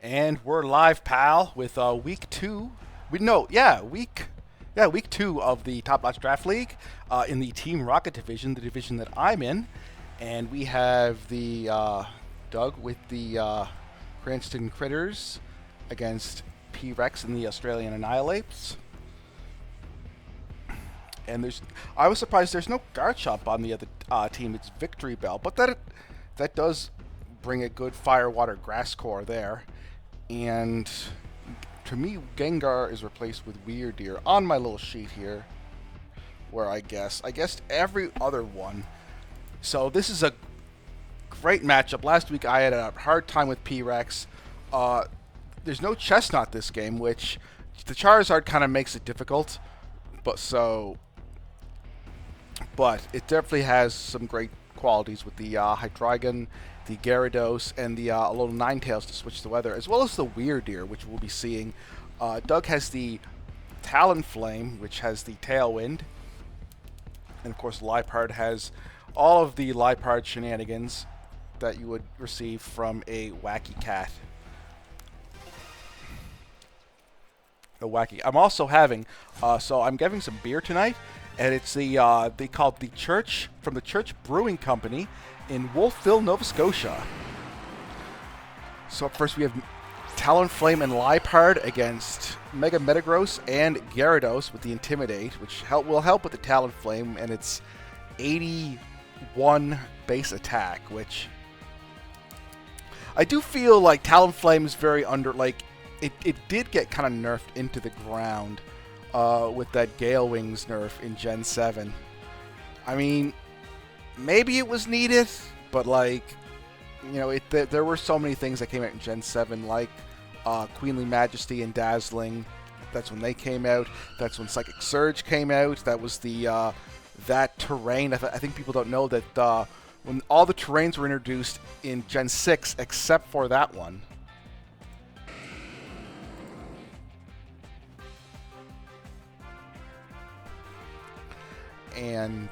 And we're live, pal, with week two. Week two of the Top Notch Draft League in the Team Rocket division, the division that I'm in. And we have the Doug with the Cranston Critters against P-Rex and the Australian Annihilapes. And I was surprised there's no guard shop on the other team. It's Victory Bell, but that does bring a good Firewater Grass Core there. And to me, Gengar is replaced with Weirdeer on my little sheet here, where I guessed every other one. So this is a great matchup. Last week I had a hard time with P-Rex. There's no Chestnut this game, which the Charizard kind of makes it difficult, but it definitely has some great qualities with the Hydreigon, the Gyarados, and the little Ninetales to switch the weather, as well as the Weirdeer, which we'll be seeing. Doug has the Talonflame, which has the Tailwind, and of course Liepard has all of the Liepard shenanigans that you would receive from a Wacky Cat. I'm also having, so I'm getting some beer tonight, and it's they call it the Church, from the Church Brewing Company in Wolfville, Nova Scotia. So up first we have Talonflame and Liepard against Mega Metagross and Gyarados with the Intimidate, which will help with the Talonflame and its 81 base attack, which I do feel like Talonflame is very it did get kind of nerfed into the ground with that Gale Wings nerf in Gen 7. I mean, maybe it was needed, but there were so many things that came out in Gen 7, like Queenly Majesty and Dazzling. That's when they came out. That's when Psychic Surge came out. That was the that terrain. I think people don't know that when all the terrains were introduced in Gen 6, except for that one. And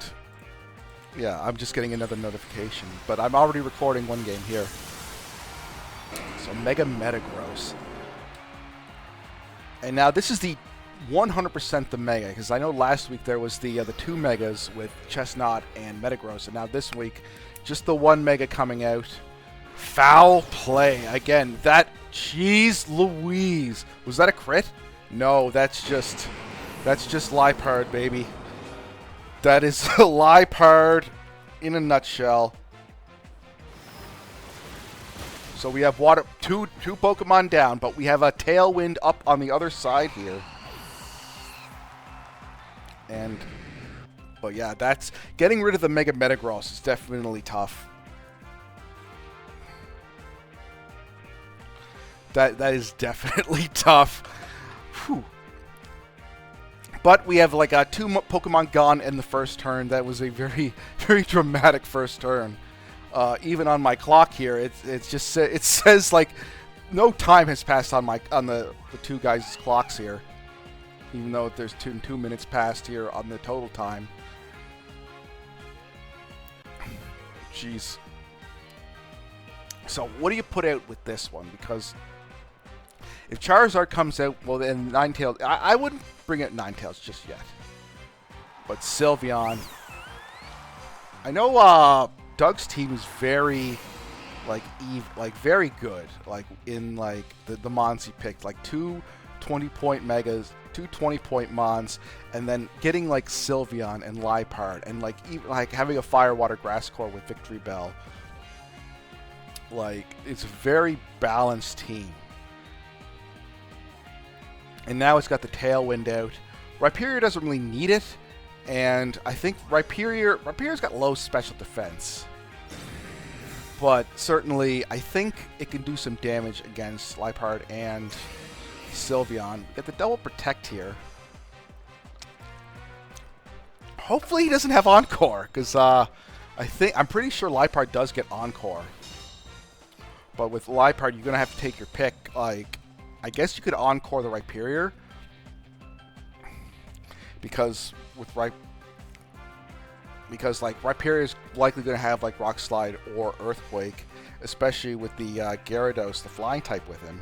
yeah, I'm just getting another notification, but I'm already recording one game here. So Mega Metagross. And now this is the 100% the Mega, because I know last week there was the two Megas with Chestnut and Metagross, and now this week, just the one Mega coming out. Foul play. Again, that, jeez Louise. Was that a crit? No, that's just Liepard, baby. That is Liepard in a nutshell. So we have two Pokemon down, but we have a Tailwind up on the other side here. But yeah, that's getting rid of the Mega Metagross is definitely tough. That is definitely tough. Whew. But we have two Pokemon gone in the first turn. That was a very, very dramatic first turn. Even on my clock here, it says no time has passed on the two guys' clocks here. Even though there's two minutes passed here on the total time. Jeez. So what do you put out with this one? Because if Charizard comes out, well then Ninetales, I wouldn't bring out Ninetales just yet. But Sylveon, I know Doug's team is very very good. In the Mons he picked, two 20-point Megas, two 20-point Mons, and then getting Sylveon and Liepard, and even having a Firewater Grass Core with Victory Bell. It's a very balanced team. And now it's got the Tailwind out. Rhyperior doesn't really need it, and I think Rhyperior's got low special defense. But certainly, I think it can do some damage against Liepard and Sylveon. We get the double protect here. Hopefully he doesn't have Encore, because I'm pretty sure Liepard does get Encore. But with Liepard, you're gonna have to take your pick. I guess you could Encore the Rhyperior, because Rhyperior is likely going to have Rock Slide or Earthquake, especially with the Gyarados, the flying type with him.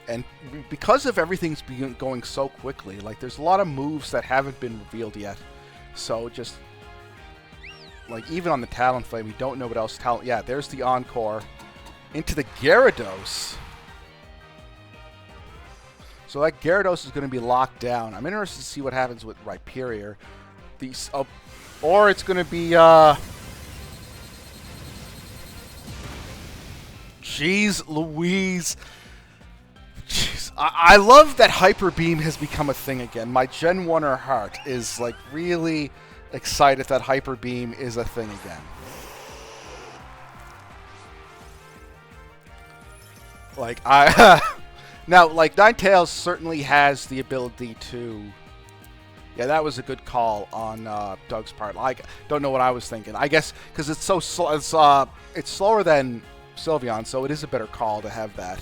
And because of everything's been going so quickly, like there's a lot of moves that haven't been revealed yet. So just like even on the Talonflame, we don't know what else. Yeah, there's the Encore into the Gyarados. So that Gyarados is going to be locked down. I'm interested to see what happens with Rhyperior. These, or it's going to be jeez Louise. Jeez. I love that Hyper Beam has become a thing again. My Gen 1er heart is like really excited that Hyper Beam is a thing again. Like now, like Ninetales certainly has the ability to. Yeah, that was a good call on Doug's part. Like, don't know what I was thinking. I guess because it's so slow. It's slower than Sylveon, so it is a better call to have that.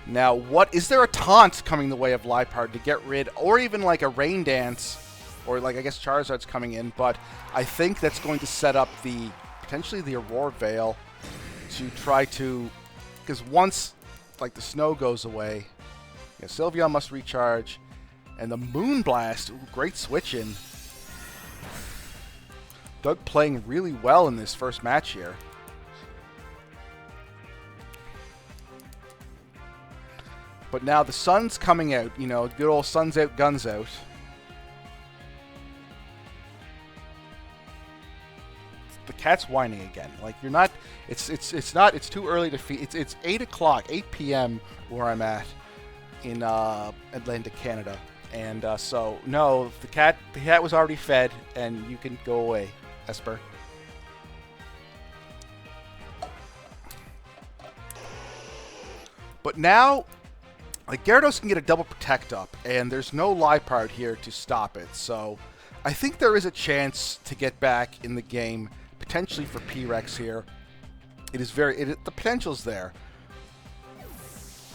Now, what is there a taunt coming the way of Liepard to get rid, or even like a Rain Dance, or like I guess Charizard's coming in, but I think that's going to set up the potentially the Aurora Veil to try to, because once like the snow goes away, yeah, Sylveon must recharge, and the Moonblast, ooh, great switch in. Doug playing really well in this first match here. But now the sun's coming out, you know, good old sun's out, guns out. The cat's whining again. Like you're not, it's too early to feed. It's 8 o'clock, 8 p.m. where I'm at in Atlantic, Canada, and so no, the cat was already fed, and you can go away, Esper. But now, like Gyarados can get a double protect up, and there's no Liepard here to stop it. So I think there is a chance to get back in the game, potentially for P-Rex here. It is the potential's there.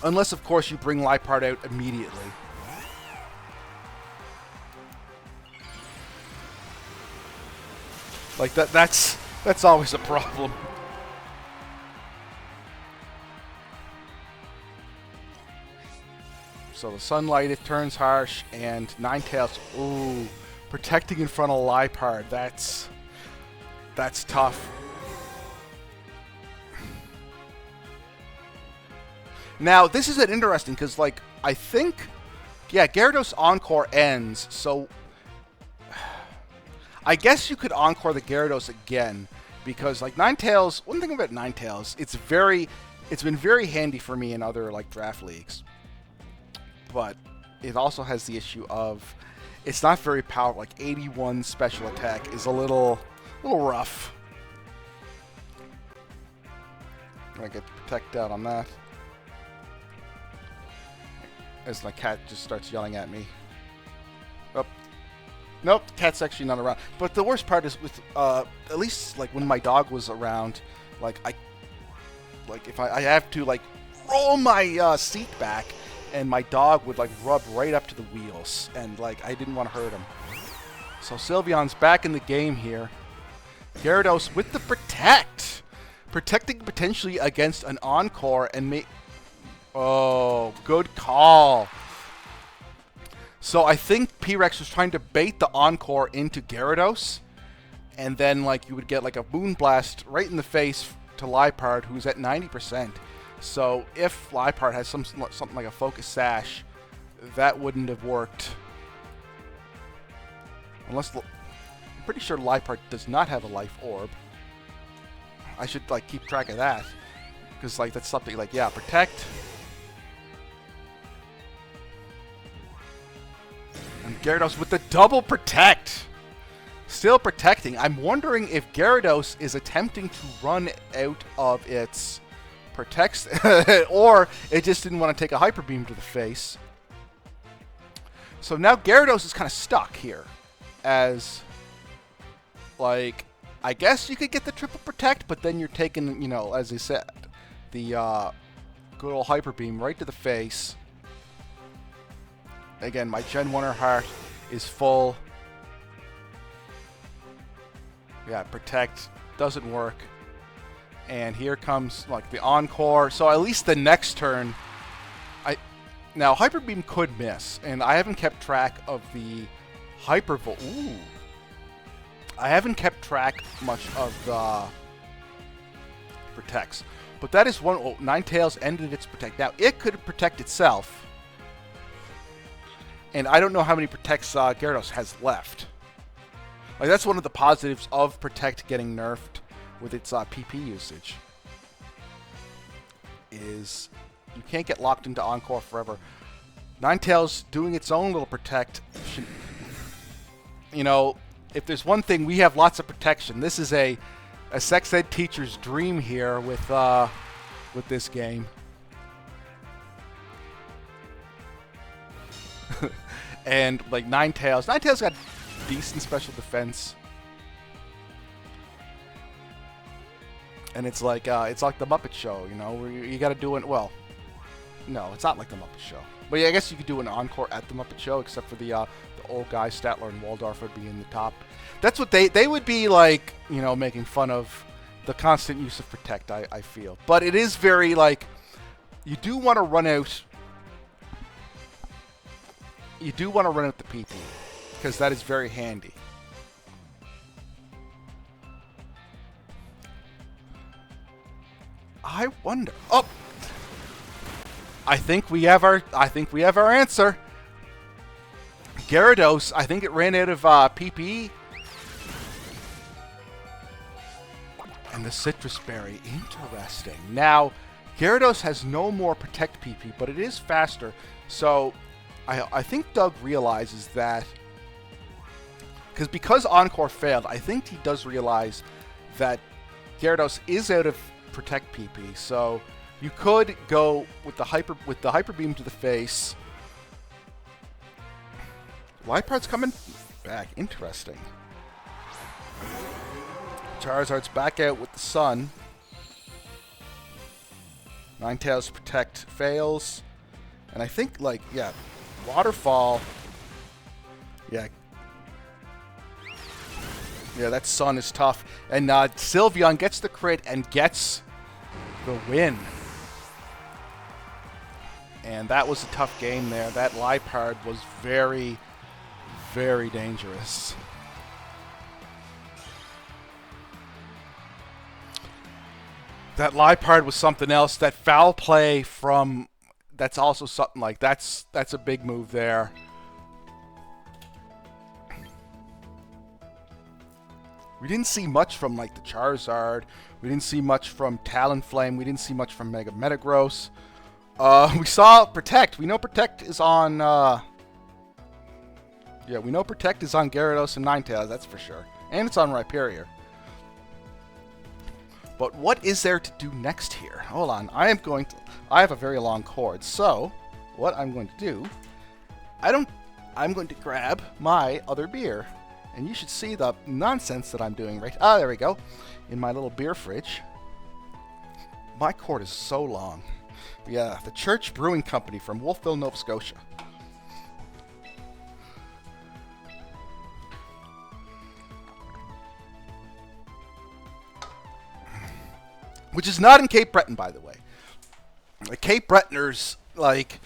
Unless, of course, you bring Liepard out immediately. Like that's always a problem. So the sunlight, it turns harsh, and Ninetales, ooh, protecting in front of Liepard. That's tough. Now, this is an interesting, because, like, I think, yeah, Gyarados Encore ends, so I guess you could Encore the Gyarados again, because, like, Ninetales, one thing about Ninetales, it's been very handy for me in other, like, draft leagues. But it also has the issue of it's not very powerful. Like 81 special attack is a little rough. I get protect out on that. As my cat just starts yelling at me. Oh. Nope, cat's actually not around. But the worst part is with at least like when my dog was around, like if I have to like roll my seat back, and my dog would like rub right up to the wheels, and like I didn't want to hurt him. So Sylveon's back in the game here. Gyarados with the protect, protecting potentially against an Encore and oh, good call. So I think P-Rex was trying to bait the Encore into Gyarados, and then like you would get like a Moonblast right in the face to Liepard, who's at 90%. So if Liepard has something like a Focus Sash, that wouldn't have worked. Unless I'm pretty sure Liepard does not have a Life Orb. I should like keep track of that, because like that's something like, yeah, protect. And Gyarados with the double protect. Still protecting. I'm wondering if Gyarados is attempting to run out of its protects, or it just didn't want to take a Hyper Beam to the face. So now Gyarados is kind of stuck here, as like I guess you could get the triple protect, but then you're taking, you know, as I said, the good old Hyper Beam right to the face. Again, my Gen 1er heart is full. Yeah, protect doesn't work. And here comes like the encore. So at least the next turn, now Hyper Beam could miss, and I haven't kept track of the Hyper Volt. Ooh, I haven't kept track much of the protects, but that is one. Oh, Ninetales ended its protect. Now it could protect itself, and I don't know how many protects Gyarados has left. Like that's one of the positives of Protect getting nerfed with its PP usage, is you can't get locked into Encore forever. Ninetales doing its own little Protect. You know, if there's one thing, we have lots of protection. This is a sex ed teacher's dream here with this game. And like Ninetales got decent special defense. And it's like the Muppet Show, you know, where you got to do it. Well, no, it's not like the Muppet Show. But yeah, I guess you could do an encore at the Muppet Show, except for the old guys, Statler and Waldorf would be in the top. That's what they would be like, you know, making fun of the constant use of Protect, I feel. But it is very, like, you do want to run out. You do want to run out the PP, because that is very handy. I wonder. Oh, I think we have our answer. Gyarados, I think it ran out of PP. And the Citrus Berry, interesting. Now, Gyarados has no more Protect PP, but it is faster. So, I think Doug realizes that, because Encore failed, I think he does realize that Gyarados is out of Protect PP. So you could go with the Hyper Beam to the face. Liepard's coming back. Interesting. Charizard's back out with the Sun. Ninetales Protect fails. And I think, like, yeah, Waterfall. Yeah. Yeah, that Sun is tough. And Sylveon gets the crit and gets the win. And that was a tough game there. That Liepard was very, very dangerous. That Liepard was something else. That foul play from... That's also something like... That's a big move there. We didn't see much from, like, the Charizard. We didn't see much from Talonflame. We didn't see much from Metagross. We saw Protect. We know Protect is on... Yeah, we know Protect is on Gyarados and Ninetales, that's for sure. And it's on Rhyperior. But what is there to do next here? Hold on. I have a very long cord, so what I'm going to do... I'm going to grab my other beer. And you should see the nonsense that I'm doing right... Ah, there we go. In my little beer fridge. My cord is so long. Yeah, the Church Brewing Company from Wolfville, Nova Scotia. Which is not in Cape Breton, by the way. The Cape Bretoners, like...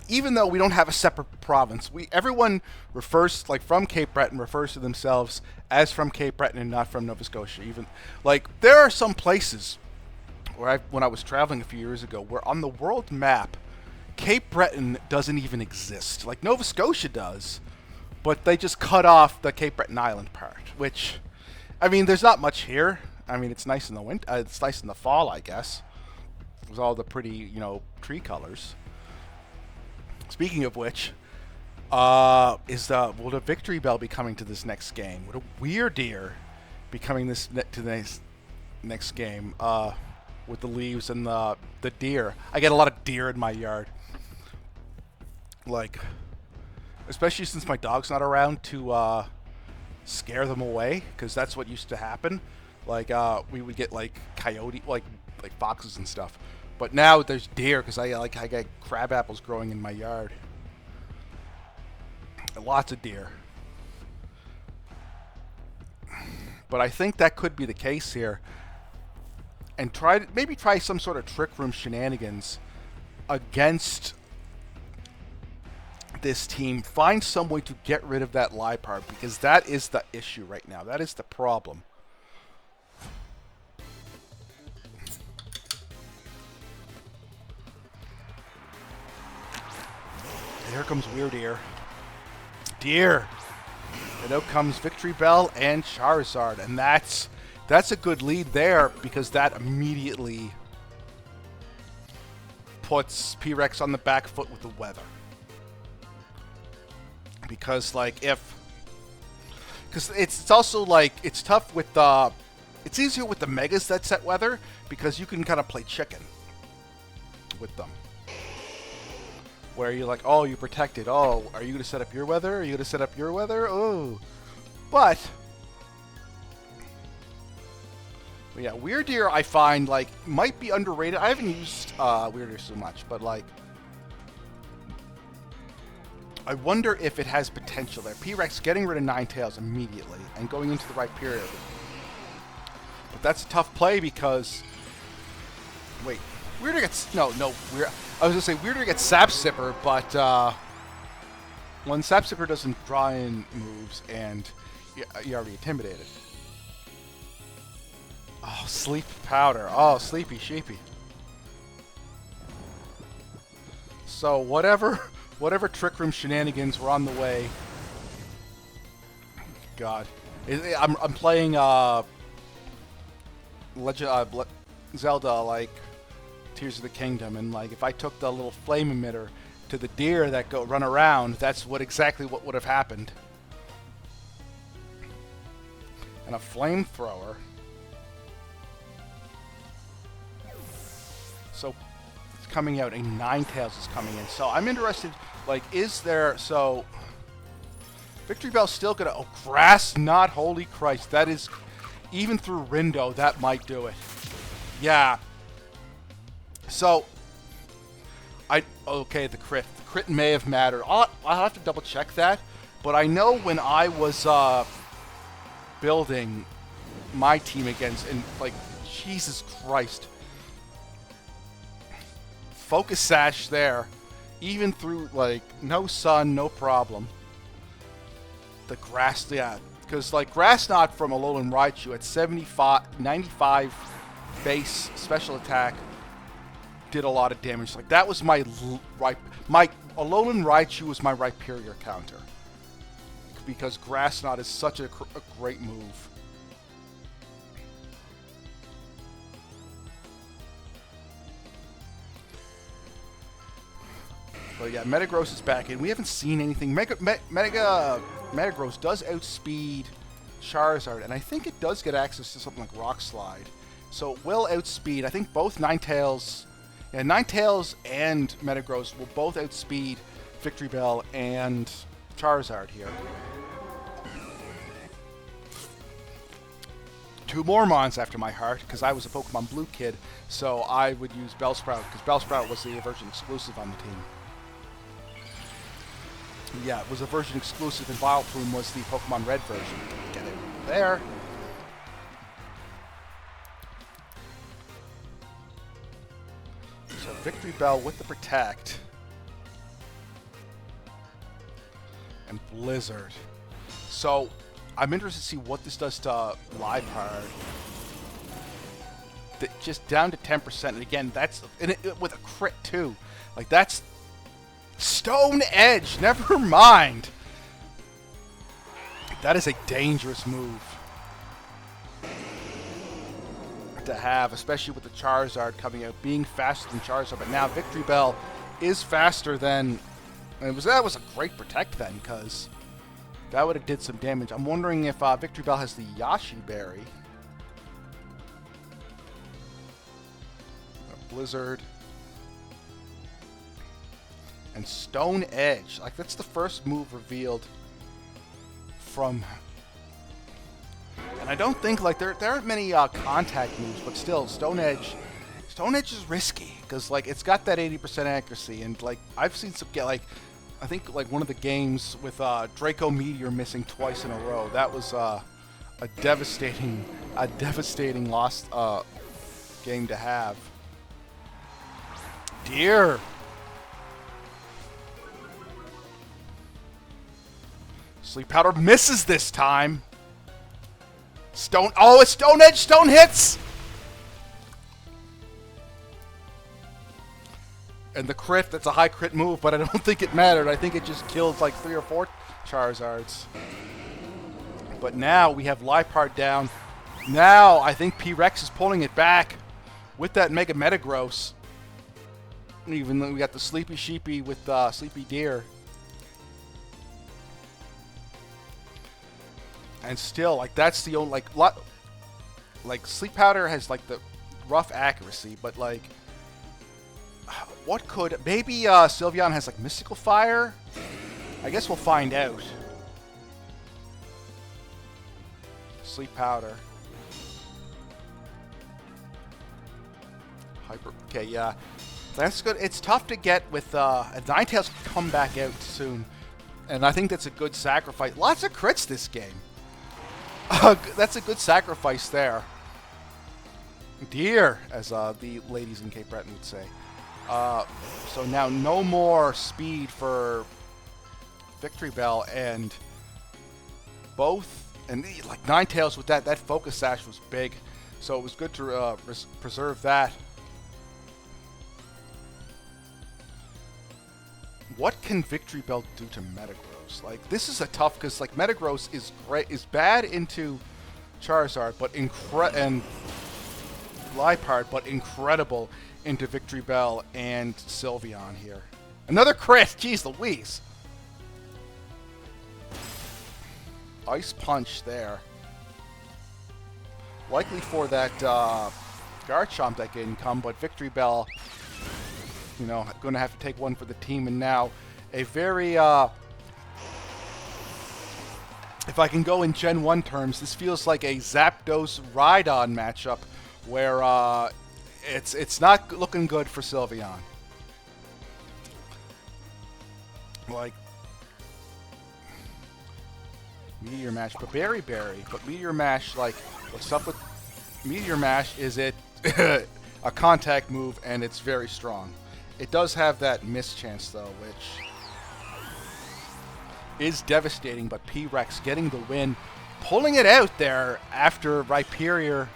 Even though we don't have a separate province, everyone refers, like, from Cape Breton refers to themselves as from Cape Breton and not from Nova Scotia. Even, like, there are some places where when I was traveling a few years ago, where on the world map, Cape Breton doesn't even exist. Like, Nova Scotia does, but they just cut off the Cape Breton Island part, which, I mean, there's not much here. I mean, it's nice in the winter, it's nice in the fall, I guess. With all the pretty, you know, tree colors. Speaking of which, will the Victory Bell be coming to this next game? Would a Weirdeer be coming to the next game with the leaves and the deer? I get a lot of deer in my yard. Like, especially since my dog's not around to scare them away, because that's what used to happen. Like, we would get, like, coyote, like foxes and stuff. But now there's deer, because I got crab apples growing in my yard. Lots of deer. But I think that could be the case here. and maybe try some sort of trick room shenanigans against this team. Find some way to get rid of that Liepard, because that is the issue right now. That is the problem. Here comes Weird Deer. And out comes Victory Bell and Charizard, and that's a good lead there, because that immediately puts P-Rex on the back foot with the weather. Because because it's also like it's tough with it's easier with the Megas that set weather, because you can kind of play chicken with them. Where you're like, oh, you're protected. Oh, are you going to set up your weather? Are you going to set up your weather? Oh. But yeah, Weird Deer I find like might be underrated. I haven't used Weird Deer so much, but like I wonder if it has potential there. P-Rex getting rid of Ninetales immediately and going into the right period. But that's a tough play because wait, Weird Deer gets I was gonna say Weird Deer gets Sap Sipper, but when Sap Sipper doesn't draw in moves and you're already intimidated. Oh, Sleep Powder. Oh, Sleepy Sheepy. So whatever Trick Room shenanigans were on the way. God, I'm playing Zelda like Tears of the Kingdom, and like if I took the little flame emitter to the deer that run around, that's exactly what would have happened. And a flamethrower. So it's coming out. A Ninetales is coming in. So I'm interested. Like, is there Victory Bell's still gonna Grass Knot? Holy Christ! That is even through Rindo. That might do it. Yeah. So, okay, the crit may have mattered. I'll have to double check that, but I know when I was building my team against, and like, Jesus Christ, Focus Sash there, even through like no sun, no problem. The grass, yeah, because like Grass Knot from Alolan Raichu at 95 base special attack. Did a lot of damage. Like that was my Alolan Raichu was my Rhyperior counter, because Grass Knot is such a great move. But yeah, Metagross is back in. We haven't seen anything. Metagross does outspeed Charizard, and I think it does get access to something like Rock Slide. So it will outspeed. I think both Ninetales and Metagross will both outspeed Victory Bell and Charizard here. Two Mormons after my heart, because I was a Pokemon Blue kid, so I would use Bellsprout, because Bellsprout was the version exclusive on the team. Yeah, it was a version exclusive, and Vileplume was the Pokemon Red version. Get it there. So Victory Bell with the Protect. And Blizzard. So I'm interested to see what this does to Liepard. Just down to 10%. And again, that's with a crit too. Like that's Stone Edge. Never mind. That is a dangerous move to have, especially with the Charizard coming out, being faster than Charizard. But now Victory Bell is faster than. That was a great Protect then, because that would have did some damage. I'm wondering if Victory Bell has the Yashi Berry. Blizzard. And Stone Edge. Like, that's the first move revealed from. And I don't think, like, there aren't many contact moves, but still, Stone Edge is risky, because, like, it's got that 80% accuracy, and, like, I've seen some I think, like, one of the games with Draco Meteor missing twice in a row. That was a devastating loss game to have. Deer. Sleep Powder misses this time. Stone. Oh, it's Stone Edge. Stone hits. And the crit, that's a high crit move, but I don't think it mattered. I think it just killed like 3 or 4 Charizards. But now we have Liepard down. Now I think P-Rex is pulling it back with that Mega Metagross. Even though we got the Sleepy Sheepy with Sleepy Deer. And still, like, that's the only, like Sleep Powder has, like, the rough accuracy, but, like, what could, maybe Sylveon has, like, Mystical Fire? I guess we'll find out. Sleep Powder. Hyper, okay, yeah. That's good. It's tough to get with, Ninetales can come back out soon. And I think that's a good sacrifice. Lots of crits this game. That's a good sacrifice there. Deer, as the ladies in Cape Breton would say. So now no more speed for Victory Bell, and both, and like Ninetales with that Focus Sash was big, so it was good to preserve that. What can Victory Bell do to Metagross? Like, this is a tough, because like Metagross is bad into Charizard, but and Liepard, but incredible into Victory Bell and Sylveon here. Another crit! Jeez Louise! Ice Punch there. Likely for that Garchomp that didn't come, but Victory Bell, you know, going to have to take one for the team. And now a very, if I can go in Gen 1 terms, this feels like a Zapdos Rhydon matchup where it's not looking good for Sylveon. Like, Meteor Mash, but Berry, but Meteor Mash, like, what's up with Meteor Mash is it a contact move, and it's very strong. It does have that miss chance, though, which is devastating, but P-Rex getting the win, pulling it out there after Rhyperior,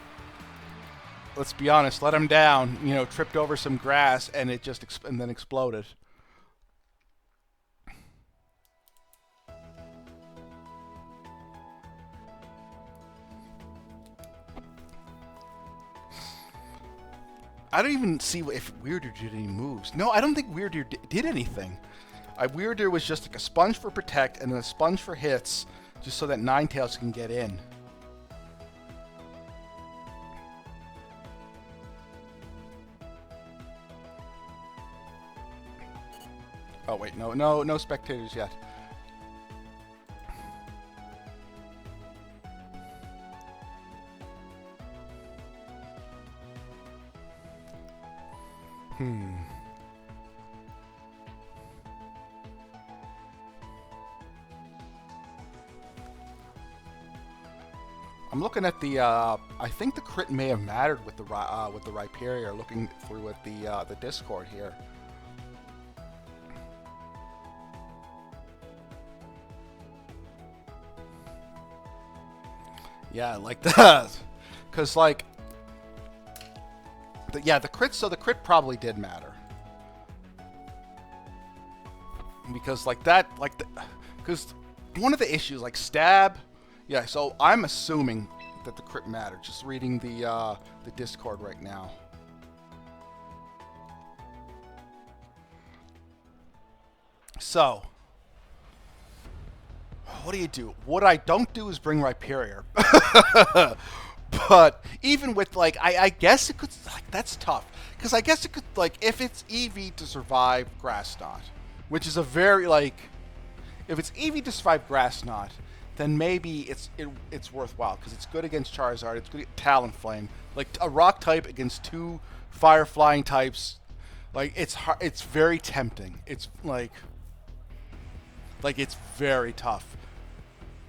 let's be honest, let him down, you know, tripped over some grass, and it just and then exploded. I don't even see if Weirder did any moves. No, I don't think Weirder did anything. Weirder was just like a sponge for protect and then a sponge for hits, just so that Ninetales can get in. Oh wait, no spectators yet. I'm looking at the. I think the crit may have mattered with the Rhyperior. Looking through at the Discord here. Yeah, like that, because like. Yeah, the crit. So the crit probably did matter, because like that, like because one of the issues, like stab. Yeah, so I'm assuming that the crit mattered. Just reading the Discord right now. So, what do? What I don't do is bring Rhyperior. But even with, like, I guess it could, like, that's tough. Because I guess it could, like, if it's EV to survive Grass Knot, which is a very, like, if it's EV to survive Grass Knot, then maybe it's worthwhile. Because it's good against Charizard, it's good against Talonflame. Like, a rock type against 2 fire flying types, like, it's very tempting. It's, like, it's very tough.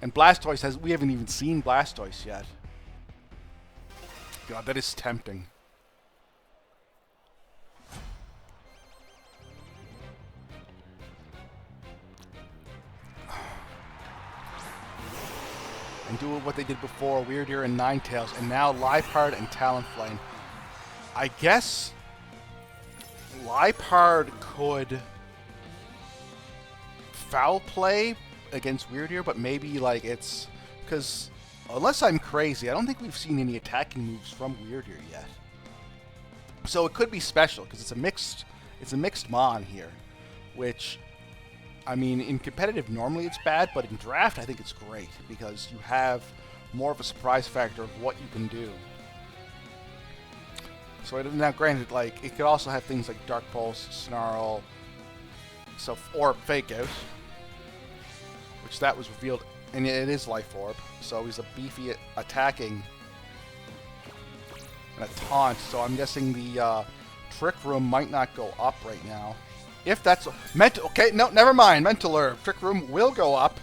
And Blastoise we haven't even seen Blastoise yet. God, that is tempting. and do what they did before, Weirdeer and Ninetales, and now Liepard and Talonflame. I guess Liepard could foul play against Weirdeer, but maybe like it's because unless I'm crazy, I don't think we've seen any attacking moves from Weirdeer yet. So it could be special because it's a mixed mon here, which I mean in competitive normally it's bad, but in draft I think it's great because you have more of a surprise factor of what you can do. So now granted, like it could also have things like Dark Pulse, Snarl, or Fake Out, which that was revealed, and it is Life Orb, so he's a beefy attacking and a taunt, so I'm guessing the Trick Room might not go up right now. If that's okay, no, never mind. Mental Herb. Trick Room will go up.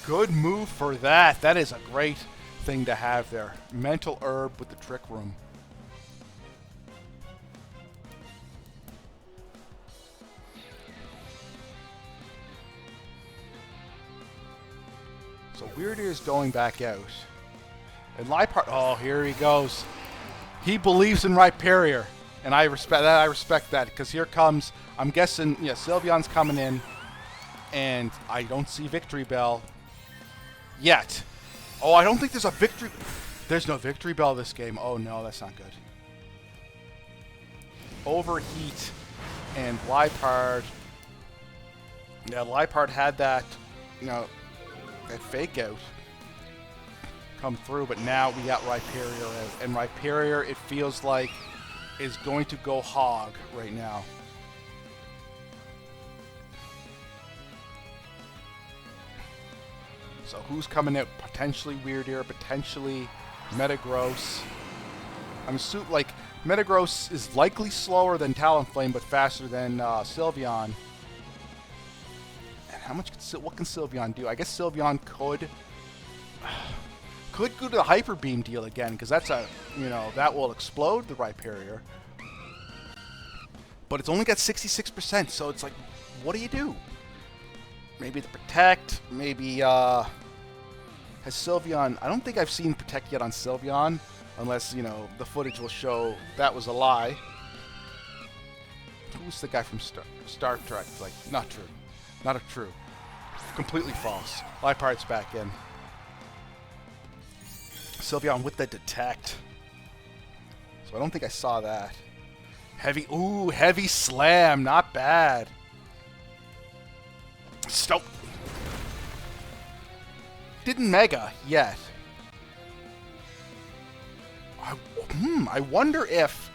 Good move for that. That is a great thing to have there. Mental Herb with the Trick Room. So Weirdeer is going back out. And Liepard, oh, here he goes. He believes in Rhyperior. And I respect that, because here comes, I'm guessing, yeah, Sylveon's coming in. And I don't see Victory Bell yet. Oh, I don't think there's a Victory... There's no Victory Bell this game. Oh, no, that's not good. Overheat and Liepard. Yeah, Liepard had that, you know, that Fake Out come through, but now we got Rhyperior, and Rhyperior, it feels like, is going to go hog right now. So who's coming out? Potentially Weirdeer, potentially Metagross. I'm assuming, like, Metagross is likely slower than Talonflame, but faster than Sylveon. And how much? What can Sylveon do? I guess Sylveon could go to the Hyper Beam deal again, because that's a, you know, that will explode the Rhyperior. But it's only got 66%, so it's like, what do you do? Maybe the Protect, maybe has Sylveon. I don't think I've seen Protect yet on Sylveon, unless, you know, the footage will show that was a lie. Who's the guy from Star Trek? Like, not true. Not a true. Completely false. Liepard's back in. Sylveon with the Detect. So I don't think I saw that. Heavy, ooh, Heavy Slam, not bad. Stop. Didn't Mega yet. I wonder if...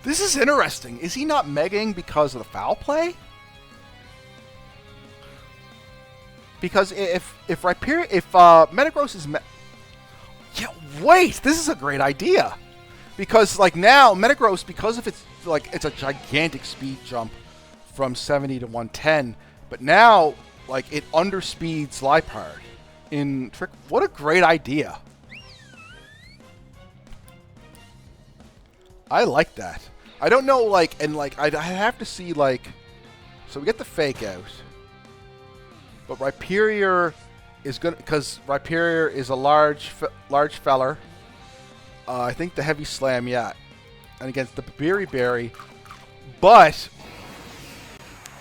This is interesting. Is he not Megaing because of the foul play? Because if Metagross is... Yeah, wait! This is a great idea! Because, like, now, Metagross, because of its... Like, it's a gigantic speed jump from 70 to 110. But now, like, it underspeeds Liepard in Trick... What a great idea. I like that. I don't know, like... And, like, I have to see, like... So we get the Fake Out. But Rhyperior is gonna, because Rhyperior is a large feller. I think the Heavy Slam, yeah, and against the Berry, but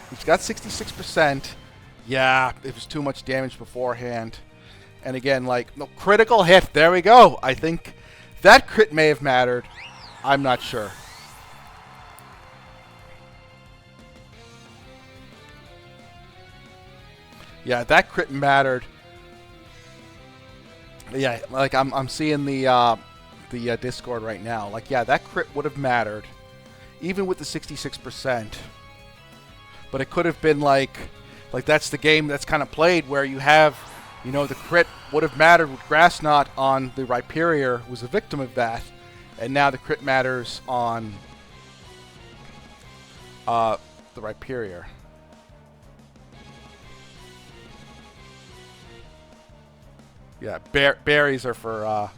he's got 66%. Yeah, it was too much damage beforehand, and again, like, no critical hit. There we go. I think that crit may have mattered. I'm not sure. Yeah, that crit mattered. Yeah, like I'm seeing the Discord right now. Like, yeah, that crit would have mattered, even with the 66%. But it could have been like that's the game that's kind of played where you have, you know, the crit would have mattered with Grass Knot on the Rhyperior, was a victim of that, and now the crit matters on the Rhyperior. Yeah, berries are for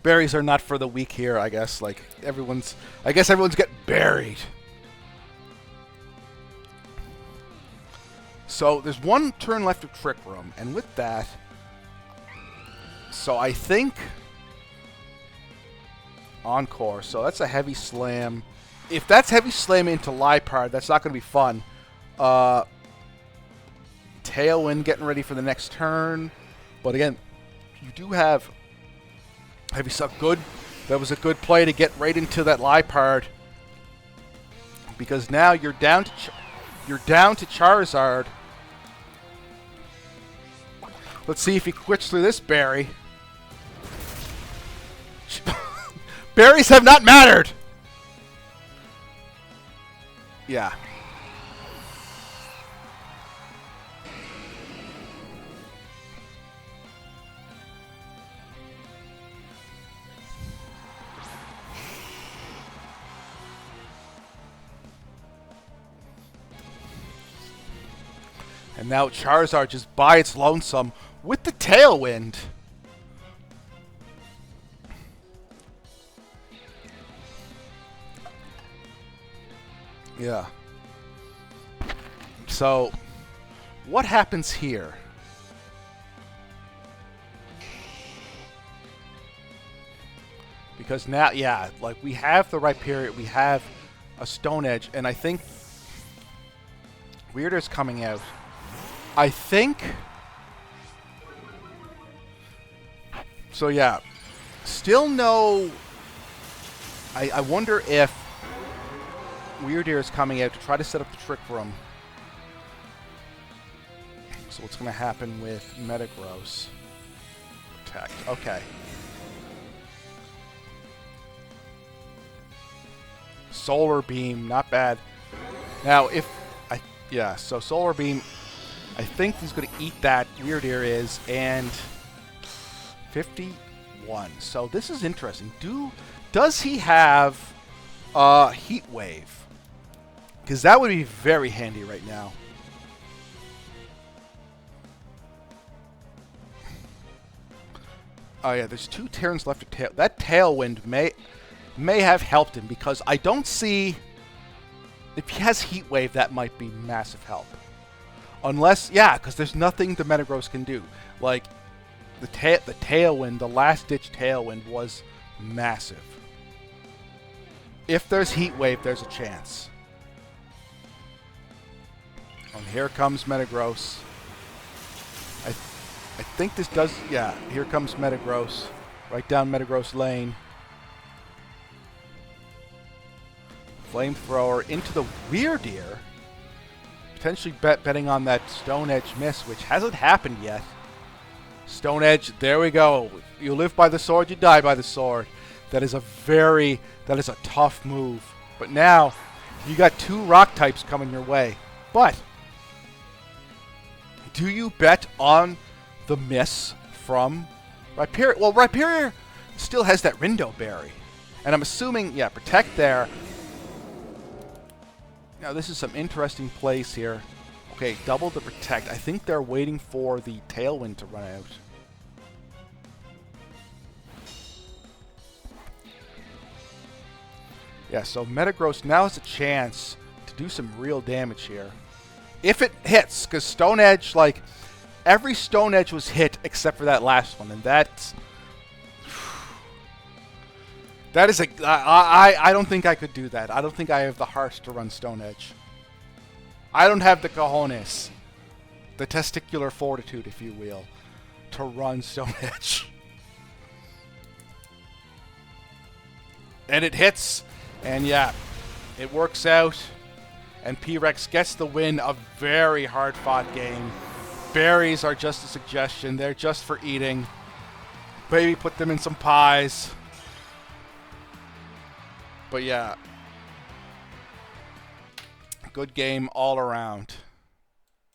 Berries are not for the weak here, I guess. Like, everyone's getting buried. So, there's one turn left of Trick Room, and with that... So, I think... Encore. So, that's a Heavy Slam. If that's Heavy Slam into Liepard, that's not going to be fun. Tailwind getting ready for the next turn. But again, you do have Heavy Suck. Good. That was a good play to get right into that Liepard. Because now you're down to Charizard. Let's see if he quits through this berry. Berries have not mattered. Yeah. And now Charizard just by its lonesome with the Tailwind. Yeah. So, what happens here? Because now, yeah, like we have the Rhyperior, we have a Stone Edge, and I think Weirder's coming out. I think... So yeah, still no... I wonder if Weirdeer is coming out to try to set up the Trick Room. So what's going to happen with Metagross? Protect. Okay. Solar Beam, not bad. Now, if... Yeah, so Solar Beam... I think he's going to eat that, Weirdeer is, and 51. So this is interesting. Does he have Heat Wave? Because that would be very handy right now. Oh yeah, there's 2 turns left of tail. That Tailwind may have helped him because I don't see... If he has Heat Wave, that might be massive help. Unless, yeah, because there's nothing the Metagross can do. Like, the Tailwind, the last-ditch Tailwind was massive. If there's Heat Wave, there's a chance. And here comes Metagross. I think this does, yeah, here comes Metagross. Right down Metagross lane. Flamethrower into the Weirdeer. Potentially betting on that Stone Edge miss, which hasn't happened yet. Stone Edge, there we go. You live by the sword, you die by the sword. That is a tough move. But now, you got 2 rock types coming your way. But, do you bet on the miss from Rhyperior? Well, Rhyperior still has that Rindo Berry. And I'm assuming, yeah, Protect there. Now, this is some interesting plays here. Okay, double the Protect. I think they're waiting for the Tailwind to run out. Yeah, so Metagross now has a chance to do some real damage here. If it hits, because Stone Edge, like, every Stone Edge was hit except for that last one, and that's... That is a... I don't think I could do that. I don't think I have the heart to run Stone Edge. I don't have the cojones. The testicular fortitude, if you will, to run Stone Edge. And it hits. And yeah, it works out. And P-Rex gets the win. A very hard-fought game. Berries are just a suggestion. They're just for eating. Maybe put them in some pies. But yeah, good game all around.